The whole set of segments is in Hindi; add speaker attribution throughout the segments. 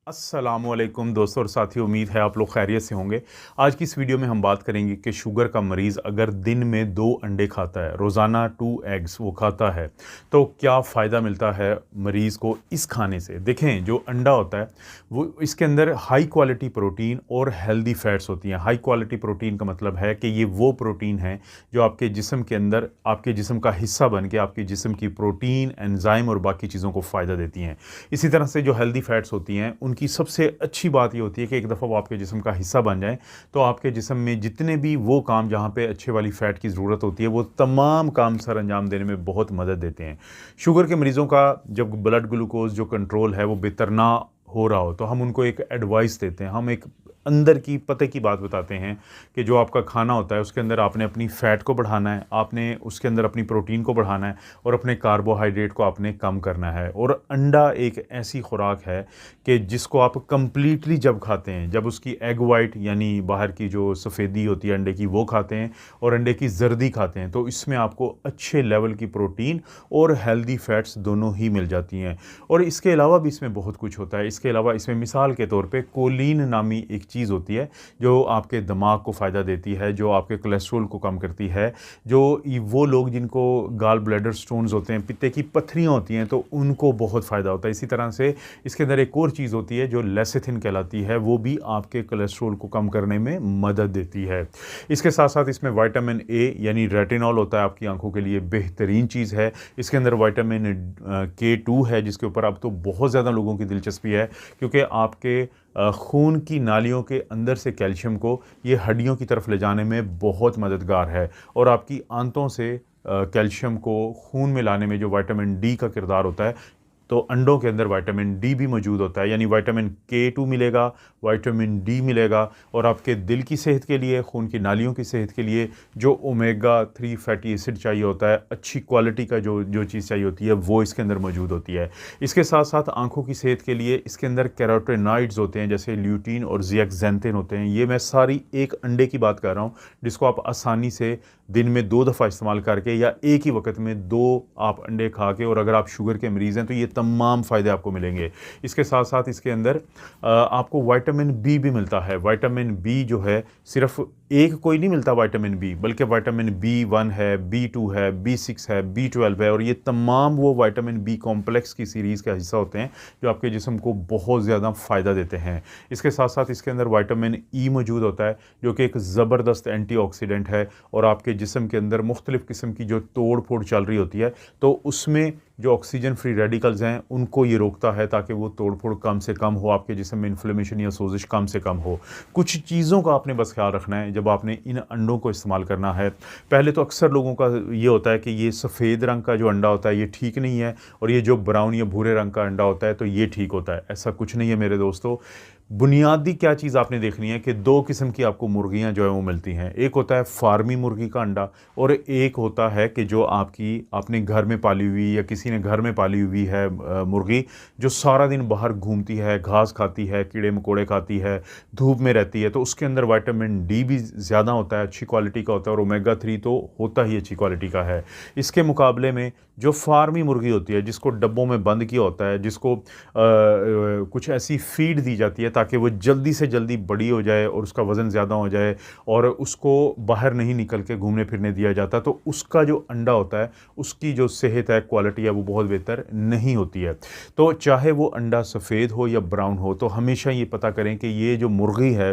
Speaker 1: अस्सलामुअलैकुम दोस्तों और साथियों, उम्मीद है आप लोग खैरियत से होंगे। आज की इस वीडियो में हम बात करेंगे कि शुगर का मरीज़ अगर दिन में 2 अंडे खाता है, रोज़ाना 2 एग्स वो खाता है, तो क्या फ़ायदा मिलता है मरीज़ को इस खाने से। देखें, जो अंडा होता है वो इसके अंदर हाई क्वालिटी प्रोटीन और हेल्दी फैट्स होती हैं। हाई क्वालिटी प्रोटीन का मतलब है कि ये वो प्रोटीन है जो आपके जिस्म के अंदर आपके जिस्म का हिस्सा बन के आपके जिस्म की प्रोटीन, एंजाइम और बाकी चीज़ों को फ़ायदा देती हैं। इसी तरह से जो हेल्दी फैट्स होती हैं उनकी सबसे अच्छी बात ये होती है कि एक दफ़ा वो आपके जिस्म का हिस्सा बन जाएँ, तो आपके जिस्म में जितने भी वो काम जहाँ पे अच्छे वाली फ़ैट की ज़रूरत होती है, वो तमाम काम सर अंजाम देने में बहुत मदद देते हैं। शुगर के मरीज़ों का जब ब्लड ग्लूकोज़ जो कंट्रोल है वो बेहतर ना हो रहा हो, तो हम उनको एक एडवाइस देते हैं। हम एक अंदर की पते की बात बताते हैं कि जो आपका खाना होता है उसके अंदर आपने अपनी फ़ैट को बढ़ाना है, आपने उसके अंदर अपनी प्रोटीन को बढ़ाना है और अपने कार्बोहाइड्रेट को आपने कम करना है। और अंडा एक ऐसी खुराक है कि जिसको आप कंप्लीटली जब खाते हैं, जब उसकी एग वाइट यानी बाहर की जो सफ़ेदी होती है अंडे की वो खाते हैं और अंडे की जर्दी खाते हैं, तो इसमें आपको अच्छे लेवल की प्रोटीन और हेल्दी फैट्स दोनों ही मिल जाती हैं। और इसके अलावा भी इसमें बहुत कुछ होता है। इसके अलावा इसमें मिसाल के तौर पे कोलिन नामी एक चीज़ होती है जो आपके दिमाग को फ़ायदा देती है, जो आपके कोलेस्ट्रॉल को कम करती है। वो लोग जिनको गाल ब्लैडर स्टोन्स होते हैं, पित्ते की पत्थरियाँ होती हैं, तो उनको बहुत फ़ायदा होता है। इसी तरह से इसके अंदर एक और चीज़ होती है जो लेसिथिन कहलाती है, वो भी आपके कोलेस्ट्रॉल को कम करने में मदद देती है। इसके साथ साथ इसमें विटामिन ए यानी रेटिनॉल होता है, आपकी आंखों के लिए बेहतरीन चीज़ है। इसके अंदर विटामिन K2 है, जिसके ऊपर अब तो बहुत ज़्यादा लोगों की दिलचस्पी है, क्योंकि आपके खून की नालियों के अंदर से कैल्शियम को ये हड्डियों की तरफ ले जाने में बहुत मददगार है। और आपकी आंतों से कैल्शियम को खून में लाने में जो विटामिन डी का किरदार होता है, तो अंडों के अंदर विटामिन डी भी मौजूद होता है, यानी विटामिन K2 मिलेगा, विटामिन डी मिलेगा। और आपके दिल की सेहत के लिए, खून की नालियों की सेहत के लिए जो ओमेगा 3 फैटी एसिड चाहिए होता है, अच्छी क्वालिटी का जो चीज़ चाहिए होती है, वो इसके अंदर मौजूद होती है। इसके साथ साथ आंखों की सेहत के लिए इसके अंदर कैरोटीनॉइड्स होते हैं, जैसे ल्यूटीन और ज़ियाक्ज़ैंथिन होते हैं। ये मैं सारी एक अंडे की बात कर रहा हूँ, जिसको आप आसानी से दिन में 2 दफ़ा इस्तेमाल करके या एक ही वक्त में 2 आप अंडे खा के, और अगर आप शुगर के मरीज़ हैं तो ये तमाम फ़ायदे आपको मिलेंगे। इसके साथ साथ इसके अंदर आपको विटामिन बी भी मिलता है। विटामिन बी जो है सिर्फ एक कोई नहीं मिलता विटामिन बी, बल्कि विटामिन B1 है, B2 है, B6 है, B12 है, और ये तमाम वो विटामिन बी कॉम्प्लेक्स की सीरीज़ का हिस्सा होते हैं जो आपके जिस्म को बहुत ज़्यादा फ़ायदा देते हैं। इसके साथ साथ इसके अंदर विटामिन ई मौजूद होता है, जो कि एक ज़बरदस्त एंटीऑक्सीडेंट है और आपके जिस्म के अंदर मुख्तलिफ़ किस्म की जो तोड़ फोड़ चल रही होती है, तो उसमें जो ऑक्सीजन फ्री रेडिकल्स हैं उनको ये रोकता है, ताकि वो तोड़ फोड़ कम से कम हो, आपके जिस्म में इन्फ्लेमेशन या सोजिश कम से कम हो। कुछ चीज़ों का आपने बस ख्याल रखना है जब आपने इन अंडों को इस्तेमाल करना है। पहले तो अक्सर लोगों का ये होता है कि ये सफ़ेद रंग का जो अंडा होता है ये ठीक नहीं है, और ये जो ब्राउन या भूरे रंग का अंडा होता है तो ये ठीक होता है। ऐसा कुछ नहीं है मेरे दोस्तों। बुनियादी क्या चीज़ आपने देखनी है कि 2 किस्म की आपको मुर्गियाँ जो है वो मिलती हैं। एक होता है फार्मी मुर्गी का अंडा, और एक होता है कि जो आपने घर में पाली हुई या किसी ने घर में पाली हुई है मुर्गी, जो सारा दिन बाहर घूमती है, घास खाती है, कीड़े मकोड़े खाती है, धूप में रहती है, तो उसके अंदर विटामिन डी भी ज़्यादा होता है, अच्छी क्वालिटी का होता है, और ओमेगा 3 तो होता ही अच्छी क्वालिटी का है। इसके मुकाबले में जो फार्मी मुर्गी होती है, जिसको डब्बों में बंद किया होता है, जिसको कुछ ऐसी फीड दी जाती है ताकि वो जल्दी से जल्दी बड़ी हो जाए और उसका वज़न ज़्यादा हो जाए, और उसको बाहर नहीं निकल के घूमने फिरने दिया जाता, तो उसका जो अंडा होता है उसकी जो सेहत है, क्वालिटी है, वो बहुत बेहतर नहीं होती है। तो चाहे वो अंडा सफ़ेद हो या ब्राउन हो, तो हमेशा ये पता करें कि ये जो मुर्गी है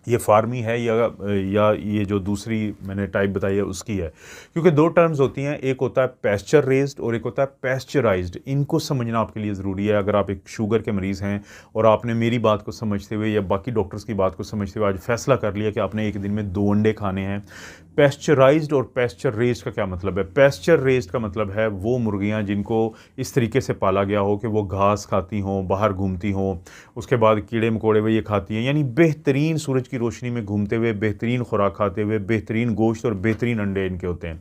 Speaker 1: ये फार्मी है या ये जो दूसरी मैंने टाइप बताई है उसकी है। क्योंकि 2 टर्म्स होती हैं, एक होता है पैस्चर रेज्ड और एक होता है पैस्चराइज्ड। इनको समझना आपके लिए ज़रूरी है। अगर आप एक शुगर के मरीज़ हैं और आपने मेरी बात को समझते हुए या बाकी डॉक्टर्स की बात को समझते हुए आज फैसला कर लिया कि आपने एक दिन में 2 अंडे खाने हैं, पैस्चराइज्ड और पैस्चर रेज्ड का क्या मतलब है? पैस्चर रेज्ड का मतलब है वो मुर्गियाँ जिनको इस तरीके से पाला गया हो कि वो घास खाती हों, बाहर घूमती हों, उसके बाद कीड़े मकोड़े वो ये खाती हैं, यानी बेहतरीन सूरज की रोशनी में घूमते हुए, बेहतरीन खुराक खाते हुए, बेहतरीन गोश्त और बेहतरीन अंडे इनके होते हैं।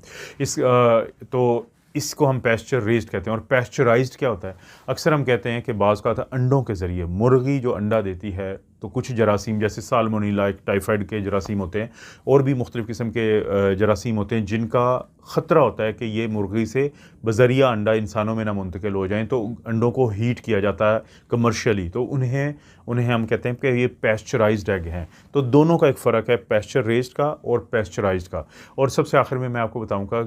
Speaker 1: तो इसको हम पैस्चर रेज्ड कहते हैं। और पैस्चराइज्ड क्या होता है? अक्सर हम कहते हैं कि बाज़ का अंडों के ज़रिए मुर्गी जो अंडा देती है तो कुछ जरासीम जैसे साल्मोनेला, टाइफाइड के जरासीम होते हैं और भी मुख्तलिफ़ किस्म के जरासीम होते हैं जिनका ख़तरा होता है कि ये मुर्गी से बज़रिया अंडा इंसानों में ना मुंतकिल हो जाएँ। तो अंडों को हीट किया जाता है कमर्शियली, तो उन्हें हम कहते हैं कि ये पैस्चराइज्ड एग हैं। तो दोनों का एक फ़र्क है, पैस्चर रेज्ड का और पैस्चराइज्ड का। और सबसे आखिर में मैं आपको बताऊँगा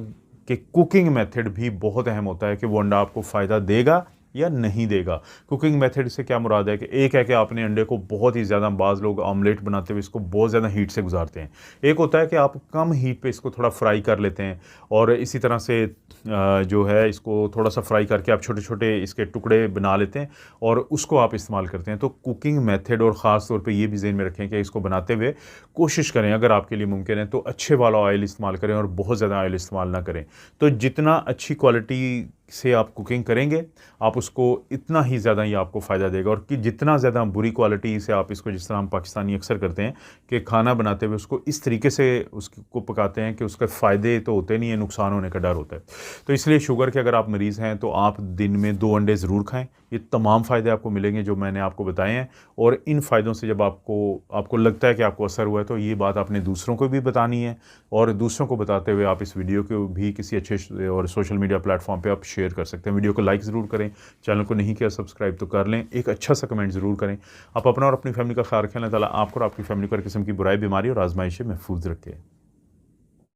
Speaker 1: कि कुकिंग मेथड भी बहुत अहम होता है कि वो अंडा आपको फ़ायदा देगा या नहीं देगा। कुकिंग मेथड से क्या मुराद है कि एक है कि आपने अंडे को बहुत ही ज़्यादा, बाज़ लोग ऑमलेट बनाते हुए इसको बहुत ज़्यादा हीट से गुजारते हैं। एक होता है कि आप कम हीट पे इसको थोड़ा फ्राई कर लेते हैं और इसी तरह से जो है इसको थोड़ा सा फ्राई करके आप छोटे छोटे इसके टुकड़े बना लेते हैं और उसको आप इस्तेमाल करते हैं। तो कुकिंग मेथड, और ख़ास तौर पे ये भी ज़हन में रखें कि इसको बनाते हुए कोशिश करें, अगर आपके लिए मुमकिन है तो अच्छे वाला ऑयल इस्तेमाल करें और बहुत ज़्यादा ऑयल इस्तेमाल ना करें। तो जितना अच्छी क्वालिटी से आप कुकिंग करेंगे, आप उसको इतना ही ज़्यादा ही आपको फ़ायदा देगा। और कि जितना ज़्यादा बुरी क्वालिटी से आप इसको, जिस तरह हम पाकिस्तानी अक्सर करते हैं कि खाना बनाते हुए उसको इस तरीके से उसको पकाते हैं कि उसके फ़ायदे तो होते नहीं है, नुकसान होने का डर होता है। तो इसलिए शुगर के अगर आप मरीज़ हैं तो आप दिन में 2 अंडे ज़रूर खाएँ। ये तमाम फ़ायदे आपको मिलेंगे जो मैंने आपको बताए हैं। और इन फ़ायदों से जब आपको लगता है कि आपको असर हुआ है तो ये बात आपने दूसरों को भी बतानी है, और दूसरों को बताते हुए आप इस वीडियो को भी किसी अच्छे और सोशल मीडिया प्लेटफॉर्म पे आप शेयर कर सकते हैं। वीडियो को लाइक ज़रूर करें, चैनल को नहीं किया सब्सक्राइब तो कर लें, एक अच्छा सा कमेंट ज़रूर करें। आप अपना और अपनी फैमिली का ख्याल रखें। अल्लाह ताला आपको और आपकी फैमिली को हर किस्म की बुराई, बीमारी और आजमाइश से महफूज रखे।